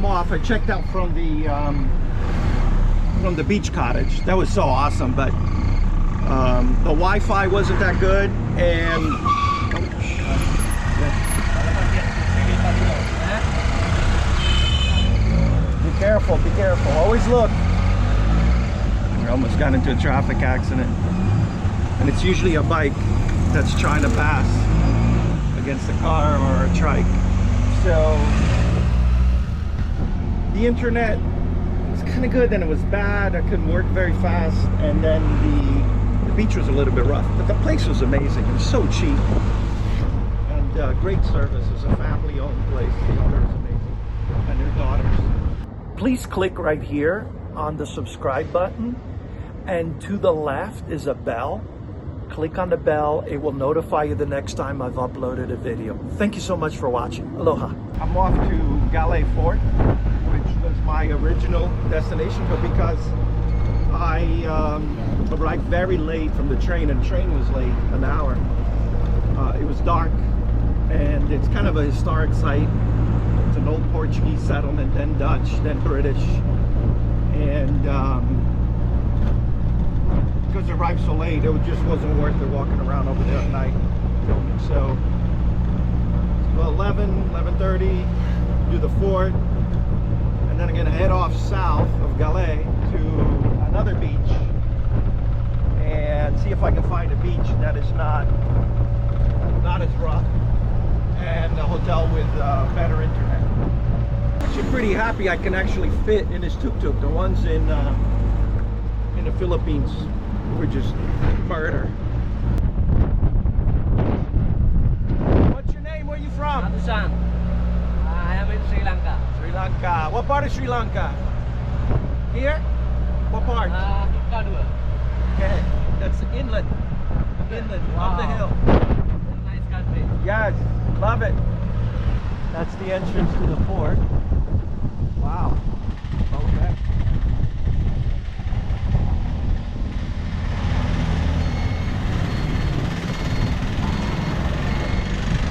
off. I checked out from the beach cottage. That was so awesome, but the Wi-Fi wasn't that good, and be careful, be careful. Always look. We almost got into a traffic accident, and it's usually a bike that's trying to pass against a car or a trike. So the internet was kind of good, then it was bad. I couldn't work very fast, and then the beach was a little bit rough, but the place was amazing. It was so cheap, and great service. It was a family-owned place. The owner is amazing, and their daughters. Please click right here on the subscribe button, and to the left is a bell. Click on the bell. It will notify you the next time I've uploaded a video. Thank you so much for watching. Aloha. I'm off to Galle Fort, which was my original destination, but because I arrived very late from the train, and the train was late, an hour, it was dark, and it's kind of a historic site. It's an old Portuguese settlement, then Dutch, then British, and because I arrived so late, it just wasn't worth it walking around over there at night filming. So, well, 11:30, do the fort, and then I'm gonna head off south of Galle to another beach and see if I can find a beach that is not as rough, and a hotel with better internet. Actually, pretty happy I can actually fit in this tuk-tuk. The ones in the Philippines were just murder. What's your name? Where are you from? Ratusan. I am in Sri Lanka. Sri Lanka. What part of Sri Lanka? Here? What part? Kadua. Okay, that's inland. Inland, up the hill. Nice country. Yes, love it. That's the entrance to the fort. Wow. Okay.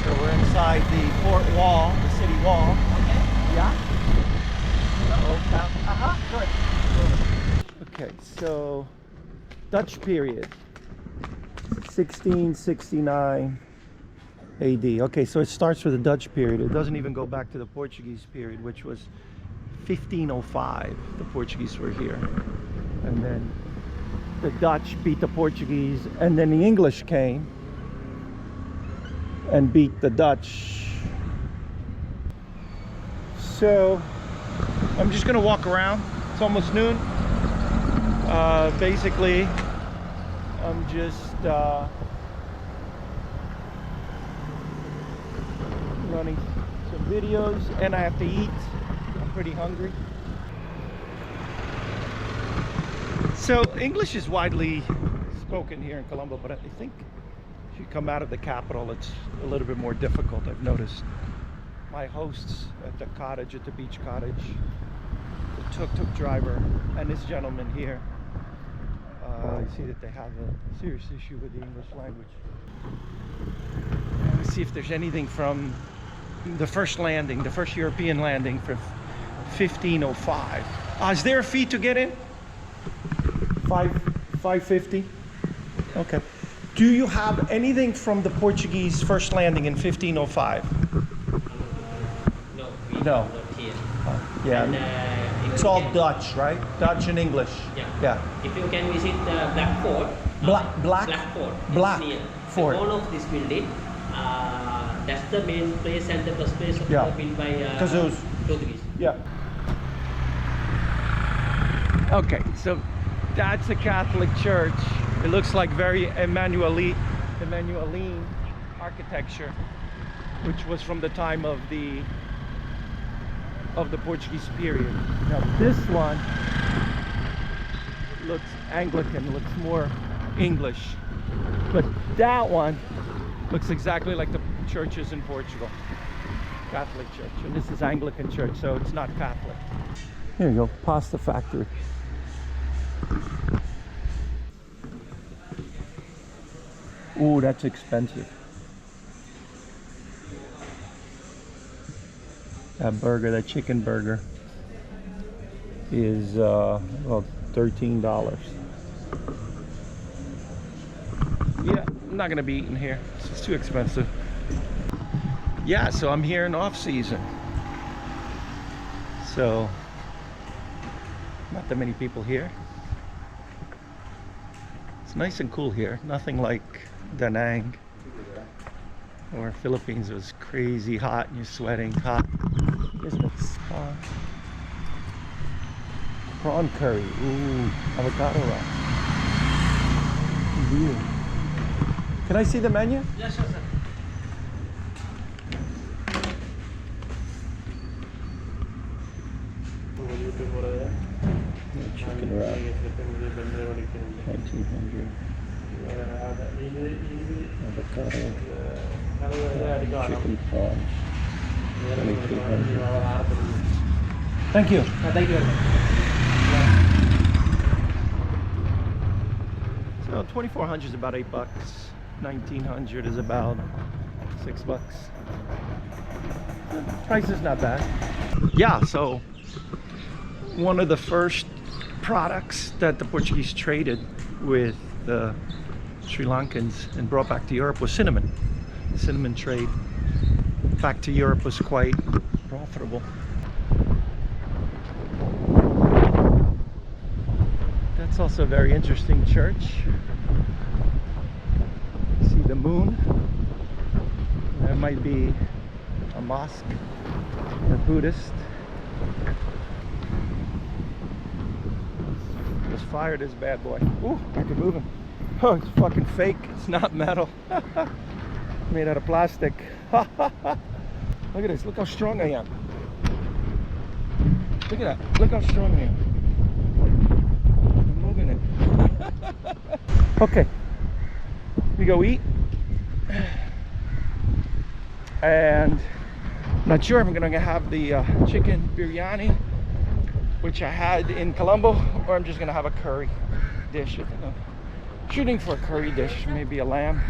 So we're inside the fort wall, the city wall. Okay. Yeah. Good. Okay, so Dutch period, 1669 AD. Okay, so it starts with the Dutch period. It doesn't even go back to the Portuguese period, which was 1505. The Portuguese were here, and then the Dutch beat the Portuguese, and then the English came and beat the Dutch. So I'm just gonna walk around. It's almost noon. Basically, I'm just running some videos, and I have to eat. I'm pretty hungry. So English is widely spoken here in Colombo, but I think if you come out of the capital, it's a little bit more difficult. I've noticed my hosts at the cottage, at the beach cottage, the tuk-tuk driver, and this gentleman here, I see that they have a serious issue with the English language. Let's see if there's anything from the first landing, the first European landing for 1505. Is there a fee to get in? $5.50? Okay. Do you have anything from the Portuguese first landing in 1505? No, we No. not here. Yeah. And, It's all Dutch, right? Dutch and English. Yeah. If you can visit the Black Fort. Black Fort. Black near. Fort. All of this building. That's the main place and the first place built by Portuguese. Yeah. Okay, so that's a Catholic church. It looks like very Emmanueline architecture, which was from the time of the Portuguese period. Now this one looks Anglican, looks more English, but that one looks exactly like the churches in Portugal, Catholic church, and this is Anglican church, so it's not Catholic. Here you go, pasta factory. Ooh, that's expensive. That burger, that chicken burger, is well, $13. Yeah, I'm not gonna be eating here. It's too expensive. Yeah, so I'm here in off season. So not that many people here. It's nice and cool here. Nothing like Da Nang or Philippines. It was crazy hot and you're sweating hot. Here's the spa. Prawn curry. Ooh, avocado wrap. Ooh. Can I see the menu? Yes, sir. Chicken wrap. 1900. Avocado. Chicken prawns. 2300. Thank you. Thank you. So 2400 is about $8. 1900 is about $6. The price is not bad. Yeah, so one of the first products that the Portuguese traded with the Sri Lankans and brought back to Europe was cinnamon. Cinnamon trade back to Europe was quite profitable. That's also a very interesting church. See the moon? That might be a mosque or Buddhist. Let's fire this bad boy. Ooh, I can move him. Oh, it's fucking fake. It's not metal. Made out of plastic. Look at this. Look how strong I am. Look at that. Look how strong I am. I'm moving it. Okay. We go eat. And I'm not sure if I'm gonna have the chicken biryani, which I had in Colombo, or I'm just gonna have a curry dish. I think I'm shooting for a curry dish, maybe a lamb.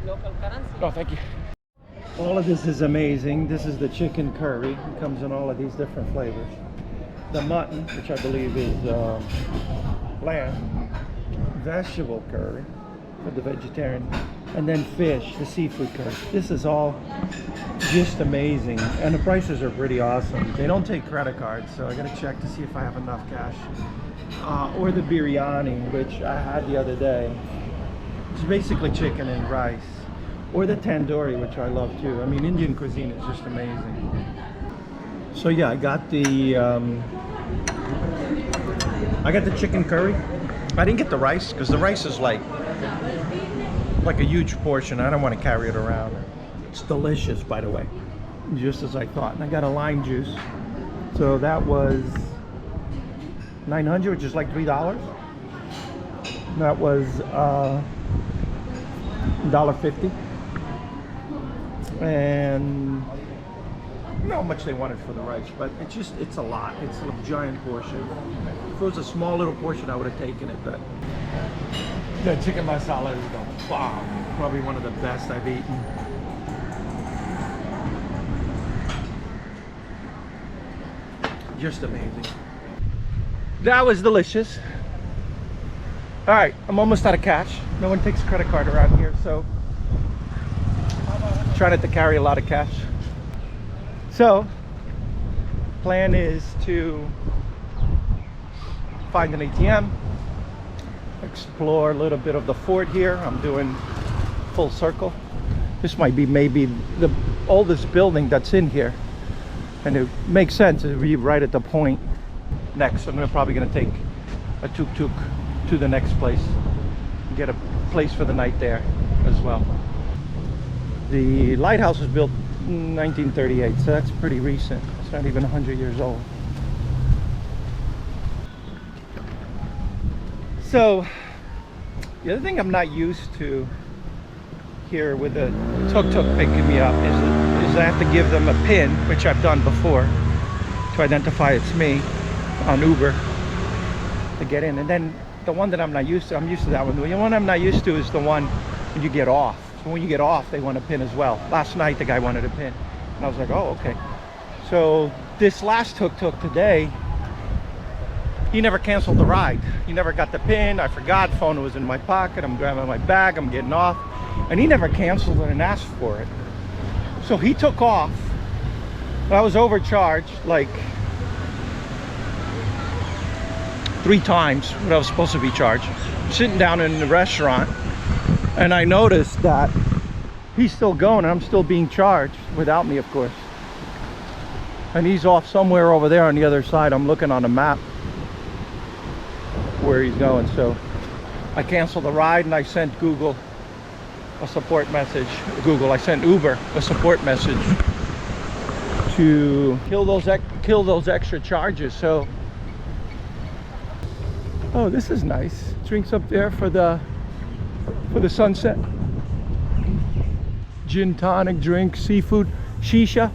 Local currency. Oh, thank you. All of this is amazing. This is the chicken curry. It comes in all of these different flavors. The mutton, which I believe is lamb. Vegetable curry for the vegetarian. And then fish, the seafood curry. This is all just amazing. And the prices are pretty awesome. They don't take credit cards, so I gotta check to see if I have enough cash. Or the biryani, which I had the other day. It's basically chicken and rice. Or the tandoori, which I love too. I mean, Indian cuisine is just amazing. So yeah, I got the chicken curry. I didn't get the rice because the rice is like a huge portion. I don't want to carry it around. It's delicious, by the way, just as I thought. And I got a lime juice. So that was $900, which is like $3. That was $1.50. And I don't know how much they wanted for the rice, but it's a lot. It's a giant portion. If it was a small little portion, I would have taken it, but the chicken masala is the bomb. Probably one of the best I've eaten. Just amazing. That was delicious. All right, I'm almost out of cash. No one takes credit card around here, so try not to carry a lot of cash. So, plan is to find an ATM, explore a little bit of the fort here. I'm doing full circle. This might be maybe the oldest building that's in here, and it makes sense to be right at the point. Next, I'm probably going to take a tuk-tuk to the next place, get a place for the night there as well. The lighthouse was built in 1938, so that's pretty recent. It's not even 100 years old. So the other thing I'm not used to here with the tuk-tuk picking me up is I have to give them a pin, which I've done before, to identify it's me on Uber to get in. And then the one that I'm not used to, I'm used to that one. The one I'm not used to is the one when you get off. So when you get off, they want a pin as well. Last night, the guy wanted a pin. And I was like, oh, okay. So this last tuk-tuk today, he never canceled the ride. He never got the pin. I forgot, phone was in my pocket. I'm grabbing my bag, I'm getting off. And he never canceled it and asked for it. So he took off. I was overcharged like 3 times what I was supposed to be charged. Sitting down in the restaurant, and I noticed that he's still going and I'm still being charged without me, of course. And he's off somewhere over there on the other side. I'm looking on a map where he's going. So I canceled the ride and I sent Google a support message. I sent Uber a support message to kill those extra charges. So, oh, this is nice. Drinks up there for the sunset. Gin tonic drink, seafood, shisha.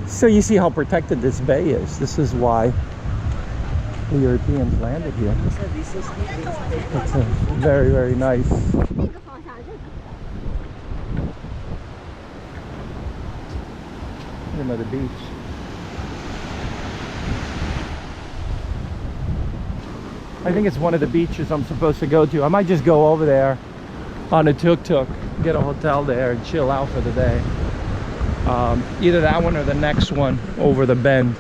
So you see how protected this bay is. This is why the Europeans landed here. It's very, very nice. Another beach. I think it's one of the beaches I'm supposed to go to. I might just go over there on a tuk-tuk, get a hotel there and chill out for the day. Either that one or the next one over the bend.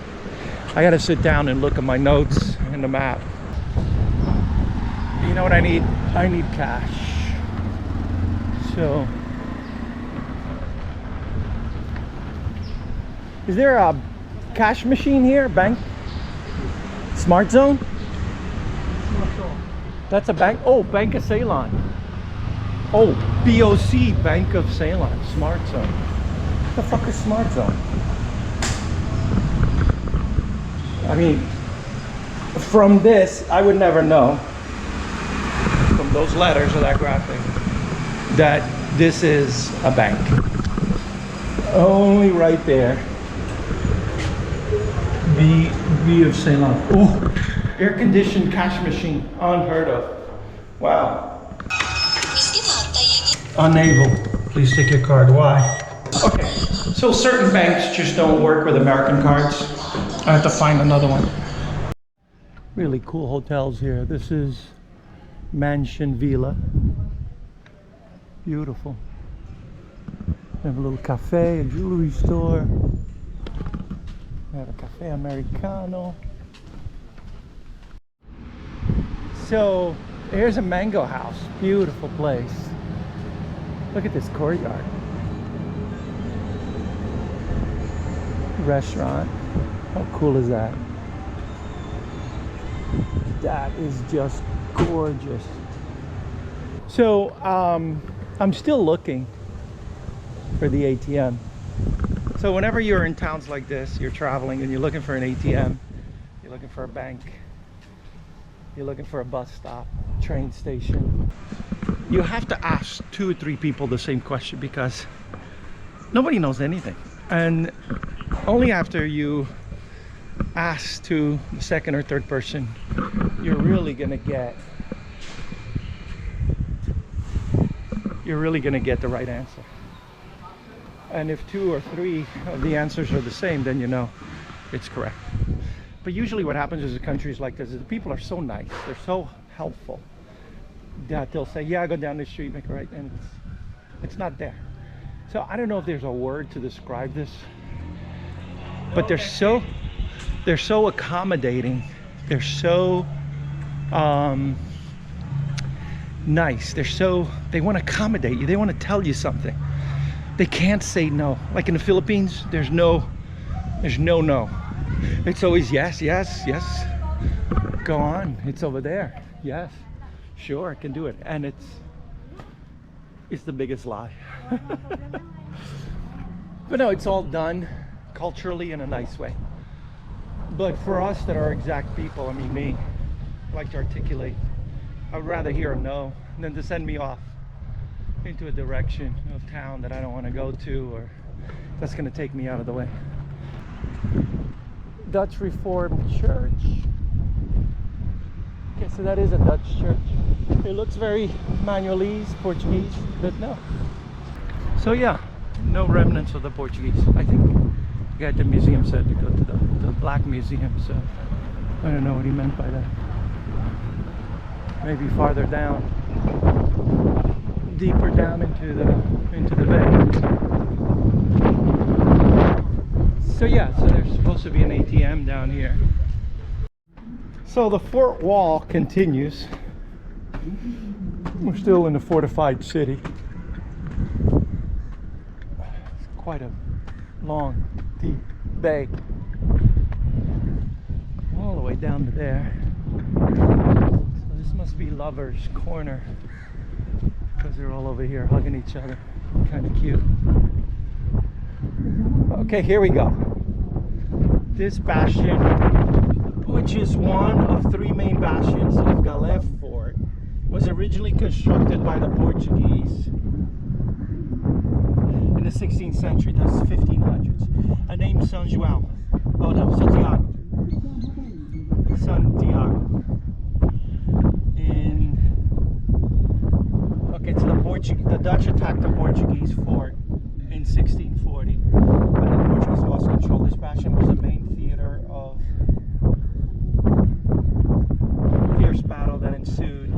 I gotta sit down and look at my notes and the map. You know what I need? I need cash. So, is there a cash machine here? Bank? Smart Zone? That's a bank? Oh, Bank of Ceylon. Oh, BOC, Bank of Ceylon. Smart Zone. What the fuck is Smart Zone? I mean, from this, I would never know, from those letters or that graphic, that this is a bank. Only right there. B of Ceylon. Oh, air-conditioned cash machine, unheard of. Wow. Unable. Please take your card. Why? Okay, so certain banks just don't work with American cards. I have to find another one. Really cool hotels here. This is Mansion Villa. Beautiful. They have a little cafe, a jewelry store. They have a cafe Americano. So here's a mango house. Beautiful place. Look at this courtyard. Restaurant. How cool is that? That is just gorgeous. So I'm still looking for the ATM. So whenever you're in towns like this, you're traveling and you're looking for an ATM, you're looking for a bank, you're looking for a bus stop, train station, you have to ask 2 or 3 people the same question, because nobody knows anything. And only after you ask to the second or third person, you're really gonna get the right answer. And if 2 or 3 of the answers are the same, then you know it's correct. But usually what happens is in countries like this is the people are so nice, they're so helpful, that they'll say, yeah, go down the street, make a right, and it's not there. So I don't know if there's a word to describe this, but they're so accommodating, they're so nice, they want to accommodate you, they want to tell you something. They can't say no. Like in the Philippines, there's no no. It's always yes, yes, yes. Go on, it's over there. Yes, sure, I can do it. And it's the biggest lie. But no, it's all done culturally in a nice way. But for us that are exact people, I mean me, I like to articulate. I would rather hear a no than to send me off into a direction of town that I don't want to go to, or that's going to take me out of the way. Dutch Reformed Church. Okay, so that is a Dutch church. It looks very Manuelese, Portuguese, but no. So yeah, no remnants of the Portuguese, I think. guy at the museum said to go to the Black Museum, so I don't know what he meant by that. Maybe farther down, deeper down into the bay. So yeah, so there's supposed to be an ATM down here. So the fort wall continues. We're still in the fortified city. It's quite a long, deep bay. All the way down to there. So this must be Lovers Corner, because they're all over here hugging each other. Kind of cute. Okay, here we go. This bastion, which is one of 3 main bastions of Galle Fort, was originally constructed by the Portuguese in the 16th century. That's 1500s. A name Santiago. Oh no, Santiago. So the Dutch attacked the Portuguese fort in 1640, and then the Portuguese lost control. This bastion was the main theater of fierce battle that ensued,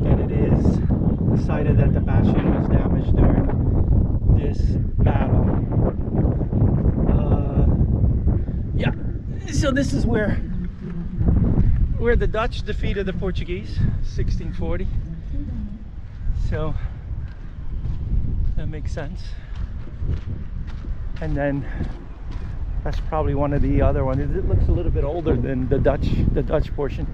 and it is decided that the bastion was damaged during this battle. Yeah, so this is where the Dutch defeated the Portuguese, 1640. So that makes sense. And then that's probably one of the other ones. It looks a little bit older than the Dutch portion.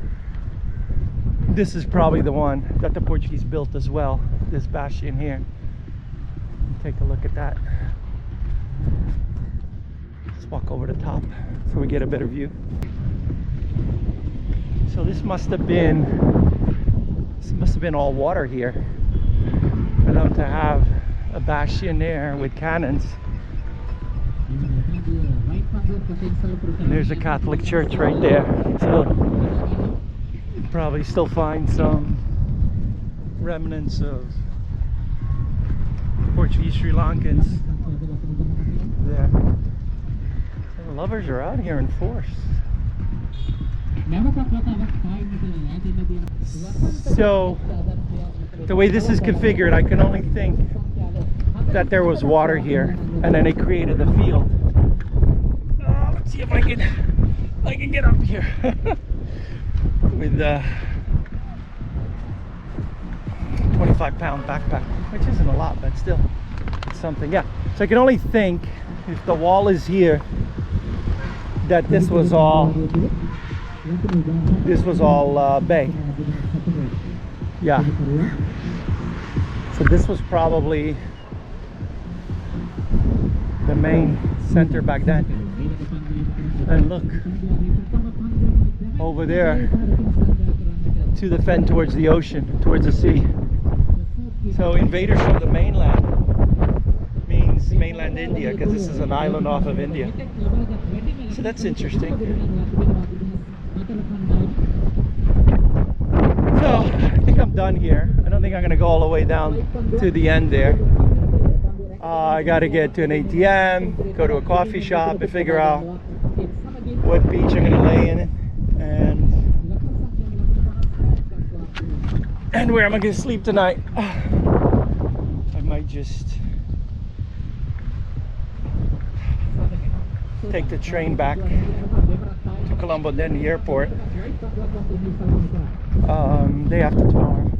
This is probably the one that the Portuguese built as well, this bastion here. Take a look at that. Let's walk over the top so we get a better view. So this must have been all water here. For them to have a bastion there with cannons. And there's a Catholic church right there. So you probably still find some remnants of Portuguese Sri Lankans there. So the lovers are out here in force. So the way this is configured, I can only think that there was water here, and then they created the field. Let's see if I can get up here with a 25-pound backpack, which isn't a lot, but still it's something. Yeah. So I can only think, if the wall is here, that this was all bay. Yeah. So this was probably the main center back then. And look, over there to the fen towards the ocean, towards the sea. So invaders from the mainland means mainland India, because this is an island off of India. So that's interesting. So I think I'm done here. I don't think I'm gonna go all the way down to the end there. I gotta get to an ATM, go to a coffee shop and figure out what beach I'm gonna lay in, and where am I gonna sleep tonight. I might just take the train back to Colombo, then the airport day after tomorrow.